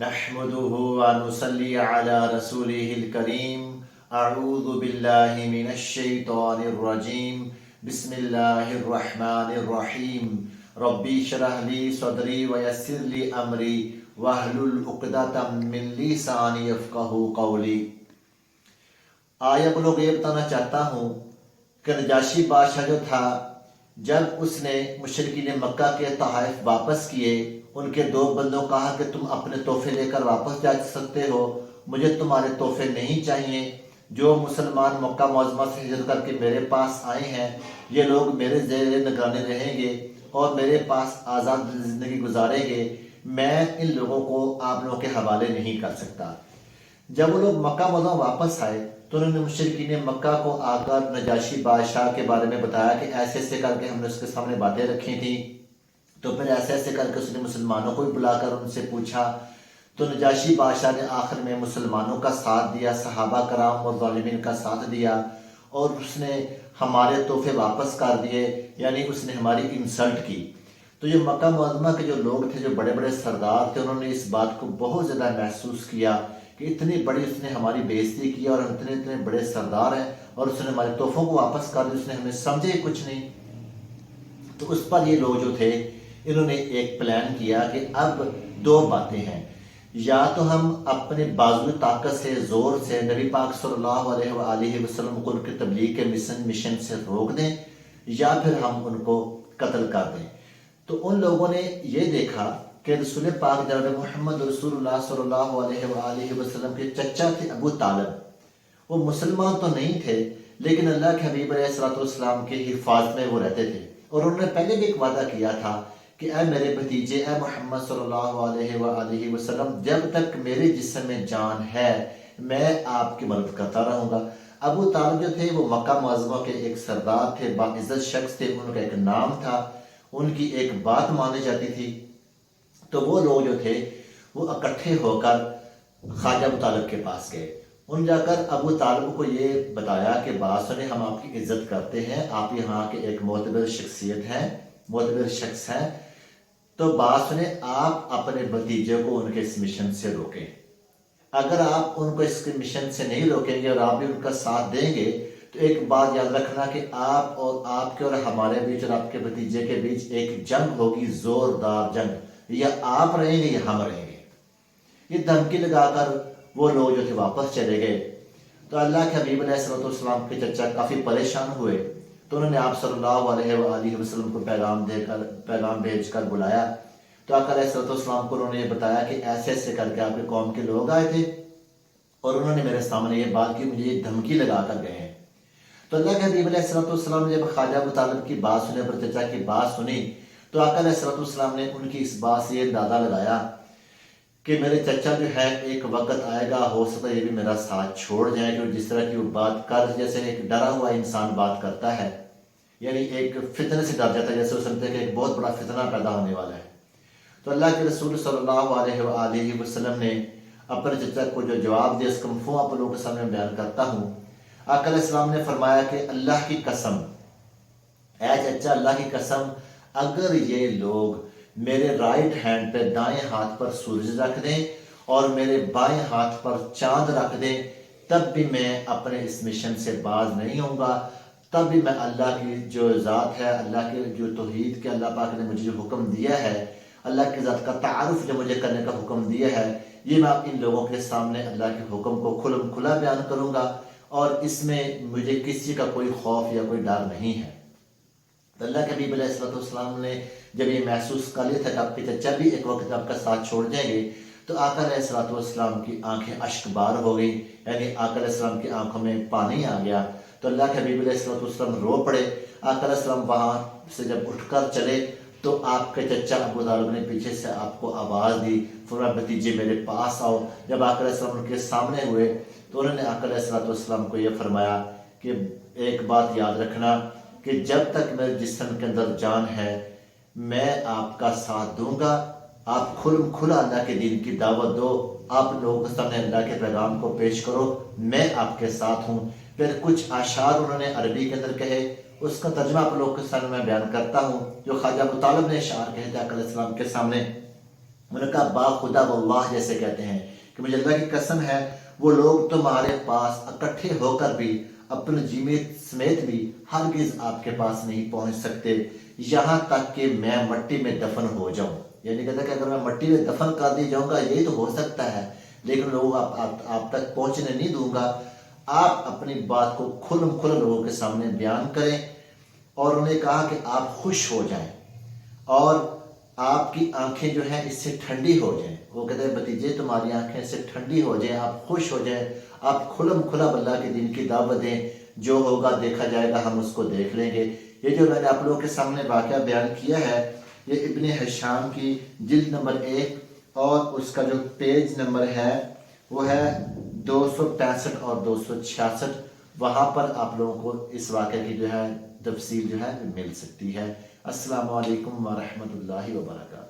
نحمده ونصلي على رسوله الكريم اعوذ باللہ من الشیطان الرجیم بسم اللہ الرحمن الرحیم ربی اشرح لی صدری ویسر لی امری واحلل عقدۃ من لسانی یفقہوا قولی۔ آیا کو لوگ یہ بتانا چاہتا ہوں کہ نجاشی بادشاہ جو تھا، جب اس نے مشرکین مکہ کے تحائف واپس کیے، ان کے دو بندوں کہا کہ تم اپنے تحفے لے کر واپس جا سکتے ہو، مجھے تمہارے تحفے نہیں چاہیے۔ جو مسلمان مکہ معظمہ سے ہجرت کر کے میرے پاس آئے ہیں، یہ لوگ میرے زیر نگرانی رہیں گے اور میرے پاس آزاد زندگی گزاریں گے، میں ان لوگوں کو آپ لوگوں کے حوالے نہیں کر سکتا۔ جب وہ لوگ مکہ معظمہ واپس آئے تو انہوں نے مشرکین مکہ کو آ کر نجاشی بادشاہ کے بارے میں بتایا کہ ایسے ایسے کر کے ہم نے اس کے سامنے باتیں رکھی تھیں، تو پھر ایسے ایسے کر کے اس نے مسلمانوں کو بھی بلا کر ان سے پوچھا۔ تو نجاشی بادشاہ نے آخر میں مسلمانوں کا ساتھ دیا، صحابہ کرام اور ظالمین کا ساتھ دیا، اور اس نے ہمارے تحفے واپس کر دیے، یعنی اس نے ہماری انسلٹ کی۔ تو یہ مکہ معظمہ کے جو لوگ تھے، جو بڑے بڑے سردار تھے، انہوں نے اس بات کو بہت زیادہ محسوس کیا کہ اتنی بڑی اس نے ہماری بےعزتی کی اور ہم اتنے بڑے سردار ہیں اور اس نے ہمارے تحفوں کو واپس کر دیا، اس نے ہمیں سمجھے کچھ نہیں۔ تو اس پر یہ لوگ جو تھے، انہوں نے ایک پلان کیا کہ اب دو باتیں ہیں، یا تو ہم اپنے بازو طاقت سے، زور سے نبی پاک صلی اللہ علیہ وآلہ وسلم کو ان کی تبلیغ کے مشن سے روک دیں، یا پھر ہم ان کو قتل کر دیں۔ تو ان لوگوں نے یہ دیکھا کہ رسول پاک جناب محمد رسول اللہ صلی اللہ علیہ وآلہ وسلم کے چچا تھے ابو طالب، وہ مسلمان تو نہیں تھے لیکن اللہ کے حبیب علیہ الصلوۃ والسلام کی حفاظت میں وہ رہتے تھے، اور انہوں نے پہلے بھی ایک وعدہ کیا تھا کہ اے میرے بھتیجے، اے محمد صلی اللہ علیہ وآلہ وسلم، جب تک میرے جسم میں جان ہے میں آپ کی مدد کرتا رہوں گا۔ ابو طالب جو تھے وہ مکہ معظمہ کے ایک سردار تھے، باعزت شخص تھے، ان کا ایک نام تھا، ان کی ایک بات مانی جاتی تھی۔ تو وہ لوگ جو تھے وہ اکٹھے ہو کر خواجہ ابو طالب کے پاس گئے، ان جا کر ابو طالب کو یہ بتایا کہ بات سنیں، ہم آپ کی عزت کرتے ہیں، آپ یہاں کے ایک معتبر شخصیت ہیں، معتبر شخص ہیں، تو بات سنیں، آپ اپنے بھتیجے کو ان کے اس مشن سے روکیں۔ اگر آپ ان کو اس کے مشن سے نہیں روکیں گے اور آپ بھی ان کا ساتھ دیں گے تو ایک بات یاد رکھنا کہ آپ کے اور ہمارے بیچ اور آپ کے بھتیجے کے بیچ ایک جنگ ہوگی، زوردار جنگ، یا آپ رہیں گے یا ہم رہیں گے۔ یہ دھمکی لگا کر وہ لوگ جو تھے واپس چلے گئے۔ تو اللہ کے حبیب علیہ الصلوۃ والسلام کے چچا کافی پریشان ہوئے، تو انہوں نے آپ صلی اللہ علیہ وآلہ وسلم کو پیغام بھیج کر بلایا۔ تو آقا علیہ الصلوۃ والسلام کو انہوں نے یہ بتایا کہ ایسے ایسے کر کے آپ کی قوم کے لوگ آئے تھے اور انہوں نے میرے سامنے یہ بات کی، مجھے یہ دھمکی لگا کر گئے ہیں۔ تو اللہ کے حبیب علیہ الصلوۃ والسلام نے جب خواجہ ابو طالب کی بات سنی، پر چچا کی بات سنی، تو آقا علیہ الصلوۃ والسلام نے ان کی اس بات سے یہ اندازہ لگایا کہ میرے چچا جو ہے ایک وقت آئے گا، ہو سکتا ہے یہ بھی میرا ساتھ چھوڑ جائیں، کہ جس طرح کی وہ بات کر، جیسے ایک ڈرا ہوا انسان بات کرتا ہے، یعنی ایک فتنے سے ڈر جاتا ہے، جیسے وہ سمجھتے ہیں کہ ایک بہت بڑا فتنہ پیدا ہونے والا ہے۔ تو اللہ کے رسول صلی اللہ علیہ وآلہ وسلم نے اپنے چچا کو جو جواب دیا، اس کا مفہوم آپ لوگوں کے سامنے بیان کرتا ہوں۔ آقا علیہ السلام نے فرمایا کہ اللہ کی قسم، اے چچا، اللہ کی قسم، اگر یہ لوگ میرے رائٹ ہینڈ پہ، دائیں ہاتھ پر سورج رکھ دیں اور میرے بائیں ہاتھ پر چاند رکھ دیں، تب بھی میں اپنے اس مشن سے باز نہیں ہوں گا، تب بھی میں اللہ کی جو ذات ہے، اللہ کے جو توحید کے اللہ پاک نے مجھے جو حکم دیا ہے، اللہ کی ذات کا تعارف جو مجھے کرنے کا حکم دیا ہے، یہ میں ان لوگوں کے سامنے اللہ کے حکم کو کھلم کھلا بیان کروں گا، اور اس میں مجھے کسی کا کوئی خوف یا کوئی ڈر نہیں ہے۔ تو اللہ کے حبیب علیہ الصلوۃ والسلام نے جب یہ محسوس کر لیا تھا کہ آپ کے چچا بھی ایک وقت آپ کا ساتھ چھوڑ جائیں گے، تو آقا علیہ الصلوۃ والسلام کی آنکھیں اشک بار ہو گئی، یعنی آقا علیہ السلام کی آنکھوں میں پانی آ گیا۔ تو اللہ کے حبیب علیہ الصلوۃ والسلام رو پڑے۔ آقا علیہ السلام وہاں سے جب اٹھ کر چلے تو آپ کے چچا ابو طالب نے پیچھے سے آپ کو آواز دی، فرمایا بھتیجے میرے پاس آؤ۔ جب آقا علیہ السلام ان کے سامنے ہوئے تو انہوں نے آقا علیہ الصلوۃ والسلام کو یہ فرمایا کہ ایک بات یاد رکھنا کہ جب تک میرے جسم کے اندر جان ہے میں آپ کا ساتھ دوں گا، آپ کھلم کھلا اللہ کے دین کی دعوت دو، آپ لوگوں کے سامنے اللہ کے پیغام کو پیش کرو، میں آپ کے ساتھ ہوں۔ پھر کچھ اشعار انہوں نے عربی کے اندر کہے، اس کا ترجمہ آپ لوگوں کے سامنے میں بیان کرتا ہوں، جو خواجہ ابو طالب نے اشعار کہے تھے آقا علیہ السلام کے سامنے۔ انہوں نے کہا باخدا واللہ جیسے کہتے ہیں کہ مجھے اللہ کی قسم ہے وہ لوگ تمہارے پاس اکٹھے ہو کر بھی اپنے جیوت سمیت بھی ہرگز آپ کے پاس نہیں پہنچ سکتے یہاں تک کہ میں مٹی میں دفن ہو جاؤں. یعنی کہتا ہے کہ اگر میں مٹی میں دفن کر دی جاؤں گا یہی تو ہو سکتا ہے، لیکن لوگ آپ تک پہنچنے نہیں دوں گا. آپ اپنی بات کو کھلم کھلا لوگوں کے سامنے بیان کریں. اور انہیں کہا کہ آپ خوش ہو جائیں اور آپ کی آنکھیں جو ہیں اس سے ٹھنڈی ہو جائیں. وہ کہتے ہیں بھتیجے تمہاری آنکھیں اس سے ٹھنڈی ہو جائیں، آپ خوش ہو جائیں، آپ کھلم کھلا اللہ کے دین کی دعوت دیں، جو ہوگا دیکھا جائے گا، ہم اس کو دیکھ لیں گے. یہ جو میں نے آپ لوگوں کے سامنے واقعہ بیان کیا ہے یہ ابن ہشام کی جلد نمبر 1 اور اس کا جو پیج نمبر ہے وہ ہے 265 اور 266. وہاں پر آپ لوگوں کو اس واقعے کی جو ہے تفصیل جو ہے مل سکتی ہے. السلام علیکم ورحمۃ اللہ وبرکاتہ.